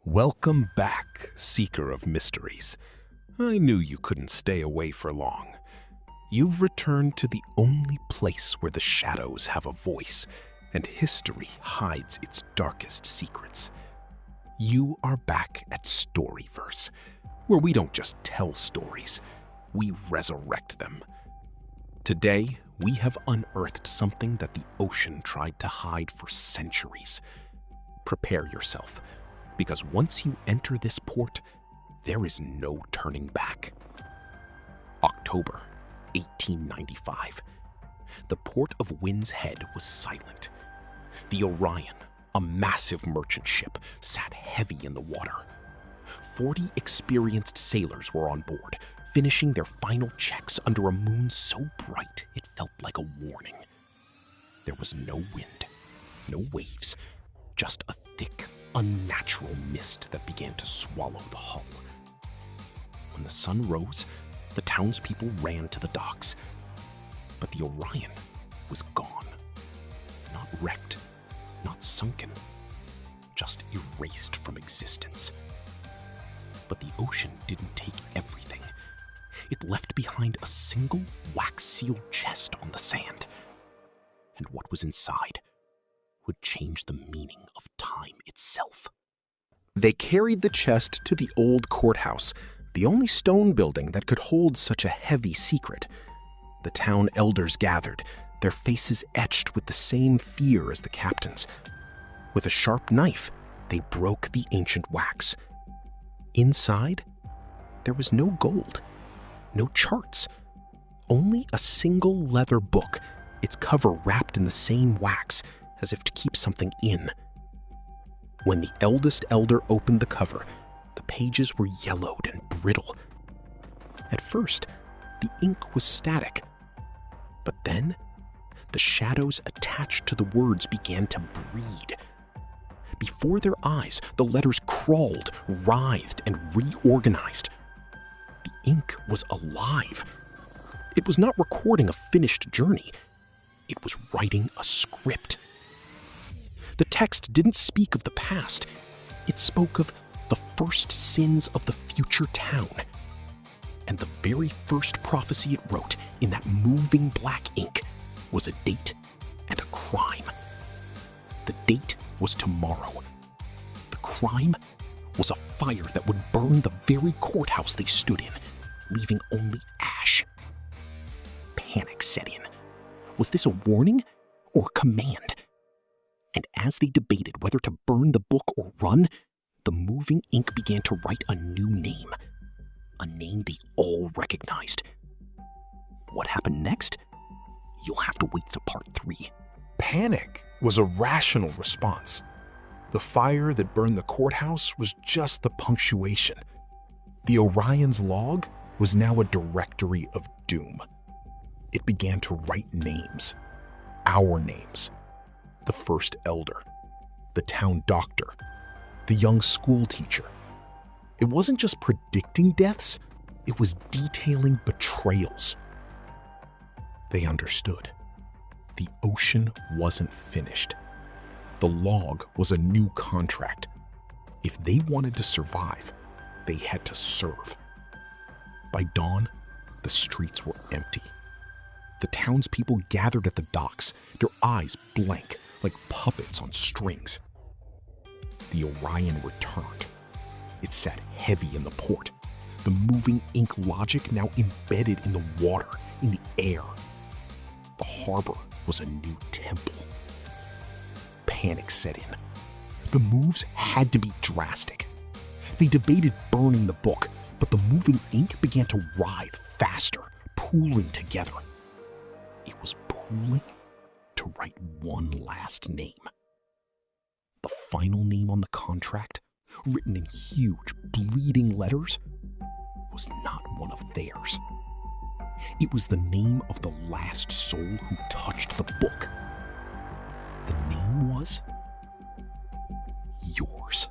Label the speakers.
Speaker 1: Welcome back, Seeker of Mysteries. I knew you couldn't stay away for long. You've returned to the only place where the shadows have a voice and history hides its darkest secrets. You are back at Storyverse, where we don't just tell stories, we resurrect them. Today, we have unearthed something that the ocean tried to hide for centuries. Prepare yourself, because once you enter this port, there is no turning back. October 1895. The port of Wind's Head was silent. The Orion, a massive merchant ship, sat heavy in the water. 40 experienced sailors were on board, finishing their final checks under a moon so bright it felt like a warning. There was no wind, no waves, just a thick, unnatural mist that began to swallow the hull. When the sun rose, the townspeople ran to the docks. But the Orion was gone. Not wrecked, not sunken, just erased from existence. But the ocean didn't take everything. It left behind a single wax-sealed chest on the sand. And what was inside would change the meaning of time itself. They carried the chest to the old courthouse, the only stone building that could hold such a heavy secret. The town elders gathered, their faces etched with the same fear as the captain's. With a sharp knife, they broke the ancient wax. Inside, there was no gold, no charts, only a single leather book, its cover wrapped in the same wax, as if to keep something in. When the eldest elder opened the cover, the pages were yellowed and brittle. At first, the ink was static, but then the shadows attached to the words began to breed. Before their eyes, the letters crawled, writhed, and reorganized. The ink was alive. It was not recording a finished journey. It was writing a script. The text didn't speak of the past. It spoke of the first sins of the future town. And the very first prophecy it wrote in that moving black ink was a date and a crime. The date was tomorrow. The crime was a fire that would burn the very courthouse they stood in, leaving only ash. Panic set in. Was this a warning or a command? And as they debated whether to burn the book or run, the moving ink began to write a new name. A name they all recognized. What happened next? You'll have to wait to part 3.
Speaker 2: Panic was a rational response. The fire that burned the courthouse was just the punctuation. The Orion's log was now a directory of doom. It began to write names. Our names. The first elder, the town doctor, the young school teacher. It wasn't just predicting deaths, it was detailing betrayals. They understood. The ocean wasn't finished. The log was a new contract. If they wanted to survive, they had to serve. By dawn, the streets were empty. The townspeople gathered at the docks, their eyes blank, like puppets on strings. The Orion returned. It sat heavy in the port, the moving ink logic now embedded in the water, in the air. The harbor was a new temple. Panic set in. The moves had to be drastic. They debated burning the book, but the moving ink began to writhe faster, pooling together. It was pooling to write one last name. The final name on the contract, written in huge, bleeding letters, was not one of theirs. It was the name of the last soul who touched the book. The name was yours.